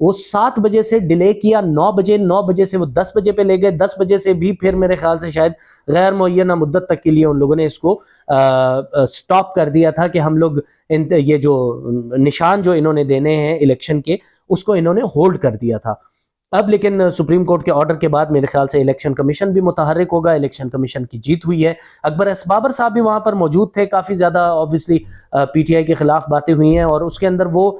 وہ 7 بجے سے ڈیلے کیا 9 بجے، 9 بجے سے وہ 10 بجے پہ لے گئے، 10 بجے سے بھی پھر میرے خیال سے شاید غیر معینہ مدت تک کے لیے ان لوگوں نے اس کو سٹاپ کر دیا تھا کہ ہم لوگ یہ جو نشان جو انہوں نے دینے ہیں الیکشن کے اس کو انہوں نے ہولڈ کر دیا تھا۔ اب لیکن سپریم کورٹ کے آرڈر کے بعد میرے خیال سے الیکشن کمیشن بھی متحرک ہوگا، الیکشن کمیشن کی جیت ہوئی ہے۔ اکبر ایس بابر صاحب بھی وہاں پر موجود تھے، کافی زیادہ آبویسلی پی ٹی آئی کے خلاف باتیں ہوئی ہیں، اور اس کے اندر وہ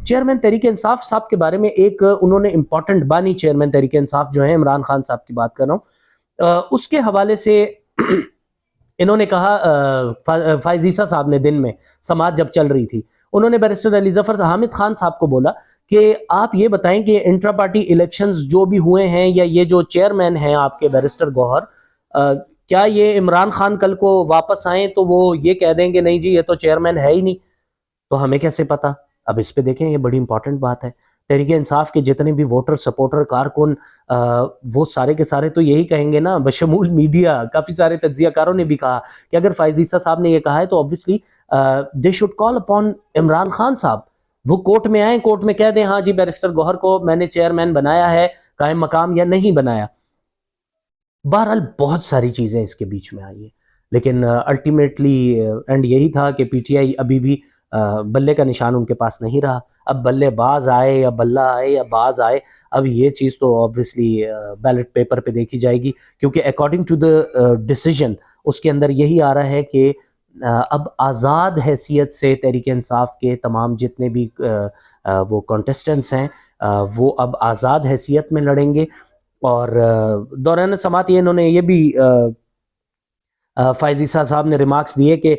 چیئرمین تحریک انصاف صاحب کے بارے میں ایک انہوں نے امپورٹنٹ بانی چیئرمین تحریک انصاف جو ہیں عمران خان صاحب کی بات کر رہا ہوں، اس کے حوالے سے انہوں نے کہا، فائز عیسیٰ صاحب نے دن میں سماعت جب چل رہی تھی، انہوں نے بیرسٹر علی ظفر حامد خان صاحب کو بولا کہ آپ یہ بتائیں کہ انٹرا پارٹی الیکشنز جو بھی ہوئے ہیں یا یہ جو چیئرمین ہیں آپ کے بیرسٹر گوہر، کیا یہ عمران خان کل کو واپس آئیں تو وہ یہ کہہ دیں کہ نہیں جی یہ تو چیئرمین ہے ہی نہیں، تو ہمیں کیسے پتا؟ اب اس پہ دیکھیں، یہ بڑی امپورٹنٹ بات ہے۔ تحریک انصاف کے جتنے بھی ووٹر سپورٹر کارکن وہ سارے کے سارے تو یہی کہیں گے نا، بشمول میڈیا، کافی سارے تجزیہ کاروں نے بھی کہا کہ اگر فائز عیسیٰ صاحب نے یہ کہا ہے تو obviously they should call upon Imran Khan صاحب، وہ کورٹ میں آئیں، کورٹ میں کہہ دیں ہاں جی بیرسٹر گوہر کو میں نے چیئرمین بنایا ہے قائم مقام یا نہیں بنایا۔ بہرحال بہت ساری چیزیں اس کے بیچ میں آئی ہیں، لیکن الٹیمیٹلی اینڈ یہی تھا کہ پی ٹی آئی ابھی بھی بلے کا نشان ان کے پاس نہیں رہا۔ اب بلے باز آئے یا بلہ آئے یا باز آئے، اب یہ چیز تو آبویسلی بیلٹ پیپر پہ دیکھی جائے گی، کیونکہ اکارڈنگ ٹو دا ڈیسیجن اس کے اندر یہی آ رہا ہے کہ اب آزاد حیثیت سے تحریک انصاف کے تمام جتنے بھی وہ کانٹیسٹنٹس ہیں وہ اب آزاد حیثیت میں لڑیں گے۔ اور دوران سماعت انہوں نے یہ بھی فائز عیسیٰ صاحب نے ریمارکس دیے کہ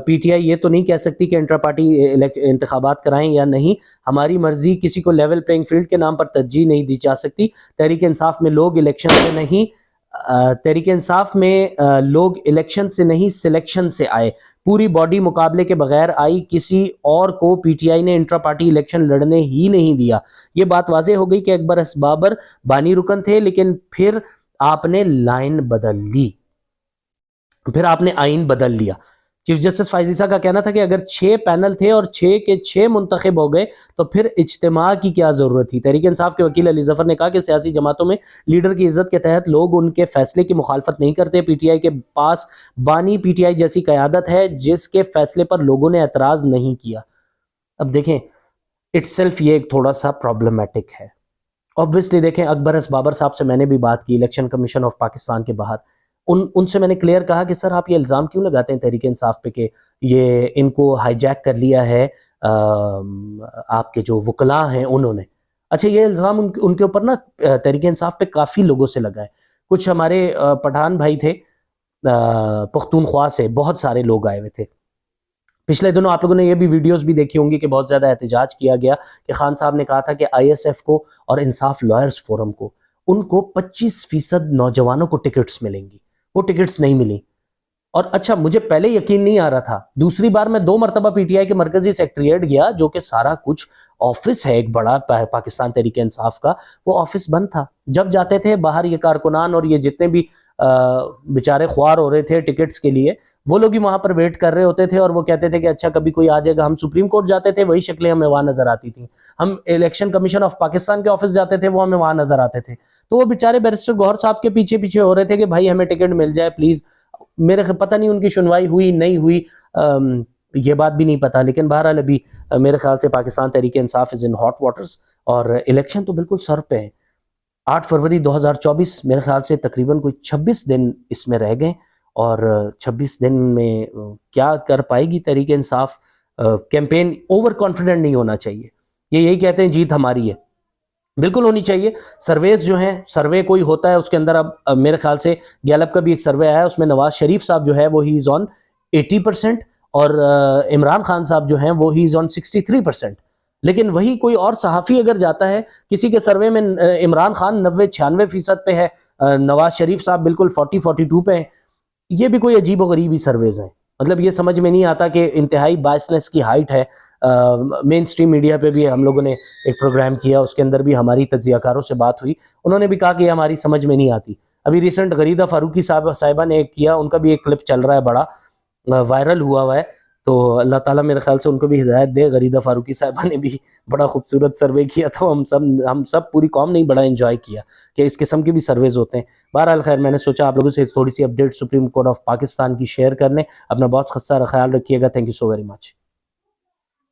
پی ٹی آئی یہ تو نہیں کہہ سکتی کہ انٹرا پارٹی انتخابات کرائیں یا نہیں، ہماری مرضی، کسی کو لیول پلینگ فیلڈ کے نام پر ترجیح نہیں دی جا سکتی۔ تحریک انصاف میں لوگ الیکشن سے نہیں تحریک انصاف میں لوگ الیکشن سے نہیں سلیکشن سے آئے، پوری باڈی مقابلے کے بغیر آئی، کسی اور کو پی ٹی آئی نے انٹرا پارٹی الیکشن لڑنے ہی نہیں دیا۔ یہ بات واضح ہو گئی کہ اکبر ایس بابر بانی رکن تھے، لیکن پھر آپ نے لائن بدل لی، پھر آپ نے آئین بدل لیا۔ چیف جسٹس فائز عیسیٰ کا کہنا تھا کہ اگر 6 پینل تھے اور 6 کے 6 منتخب ہو گئے تو پھر اجتماع کی کیا ضرورت تھی۔ تحریک انصاف کے وکیل علی ظفر نے کہا کہ سیاسی جماعتوں میں لیڈر کی عزت کے تحت لوگ ان کے فیصلے کی مخالفت نہیں کرتے، پی ٹی آئی کے پاس بانی پی ٹی آئی جیسی قیادت ہے جس کے فیصلے پر لوگوں نے اعتراض نہیں کیا۔ اب دیکھیں اٹ سیلف یہ ایک تھوڑا سا پرابلمٹک ہے۔ obviously دیکھیں اکبر ایس بابر صاحب سے میں نے بھی بات کی الیکشن کمیشن آف پاکستان کے باہر، ان سے میں نے کلیئر کہا کہ سر آپ یہ الزام کیوں لگاتے ہیں تحریک انصاف پہ کہ یہ ان کو ہائی جیک کر لیا ہے آپ کے جو وکلاء ہیں انہوں نے۔ اچھا یہ الزام ان کے اوپر نا تحریک انصاف پہ کافی لوگوں سے لگا ہے، کچھ ہمارے پٹھان بھائی تھے پختونخوا سے، بہت سارے لوگ آئے ہوئے تھے۔ پچھلے دنوں آپ لوگوں نے یہ بھی ویڈیوز بھی دیکھی ہوں گی کہ بہت زیادہ احتجاج کیا گیا کہ خان صاحب نے کہا تھا کہ آئی ایس ایف کو اور انصاف لائرز فورم کو ان کو 25% نوجوانوں کو ٹکٹس ملیں گی، وہ ٹکٹس نہیں ملی۔ اور اچھا مجھے پہلے یقین نہیں آ رہا تھا، دوسری بار میں 2 مرتبہ پی ٹی آئی کے مرکزی سیکٹریٹ گیا جو کہ سارا کچھ آفس ہے ایک بڑا پاکستان تحریک انصاف کا، وہ آفس بند تھا۔ جب جاتے تھے باہر یہ کارکنان اور یہ جتنے بھی بیچارے خوار ہو رہے تھے ٹکٹس کے لیے، وہ لوگ ہی وہاں پر ویٹ کر رہے ہوتے تھے اور وہ کہتے تھے کہ اچھا کبھی کوئی آ جائے گا۔ ہم سپریم کورٹ جاتے تھے وہی شکلیں ہمیں وہاں نظر آتی تھیں، ہم الیکشن کمیشن آف پاکستان کے آفس جاتے تھے وہ ہمیں وہاں نظر آتے تھے۔ تو وہ بیچارے بیرسٹر گوہر صاحب کے پیچھے پیچھے ہو رہے تھے کہ بھائی ہمیں ٹکٹ مل جائے پلیز۔ میرے پتہ نہیں ان کی سنوائی ہوئی نہیں ہوئی، یہ بات بھی نہیں پتا، لیکن بہرحال ابھی میرے خیال سے پاکستان تحریک انصاف از ان ہاٹ واٹرز اور الیکشن تو بالکل سر پہ ہے۔ 8 فروری 2024 میرے خیال سے تقریباً کوئی 26 دن اس میں رہ گئے، اور 26 دن میں کیا کر پائے گی Tehreek Insaf? Campaign over confident نہیں ہونا چاہیے، یہ یہی کہتے ہیں جیت ہماری ہے، بالکل ہونی چاہیے۔ سرویز جو ہیں، سروے کوئی ہوتا ہے اس کے اندر، اب میرے خیال سے گیلپ کا بھی ایک سروے آیا ہے، اس میں نواز شریف صاحب جو ہے وہ ہی از آن 80% اور عمران خان صاحب جو ہیں وہ ہی از آن 63%۔ لیکن وہی کوئی اور صحافی اگر جاتا ہے کسی کے سروے میں عمران خان 90-96% پہ ہے، نواز شریف صاحب بالکل 40-42 پہ ہیں، یہ بھی کوئی عجیب و غریب ہی سرویز ہیں۔ مطلب یہ سمجھ میں نہیں آتا کہ انتہائی بائسنس کی ہائٹ ہے۔ مین سٹریم میڈیا پہ بھی ہم لوگوں نے ایک پروگرام کیا، اس کے اندر بھی ہماری تجزیہ کاروں سے بات ہوئی، انہوں نے بھی کہا کہ یہ ہماری سمجھ میں نہیں آتی۔ ابھی ریسنٹ غریدہ فاروقی صاحبہ نے ایک کیا، ان کا بھی ایک کلپ چل رہا ہے، بڑا وائرل ہوا ہے، تو اللہ تعالیٰ میرے خیال سے ان کو بھی ہدایت دے. غریدہ فاروقی صاحبہ نے بھی بڑا خوبصورت سروے کیا تھا. ہم سب پوری قوم نے بڑا انجوائے کیا کہ اس قسم کے بھی سرویز ہوتے ہیں. بہرحال خیر میں نے سوچا آپ لوگوں سے تھوڑی سی update Supreme Court of Pakistan کی شیئر کر لیں. اپنا بہت خاصا خیال رکھیے گا. Thank you so very much.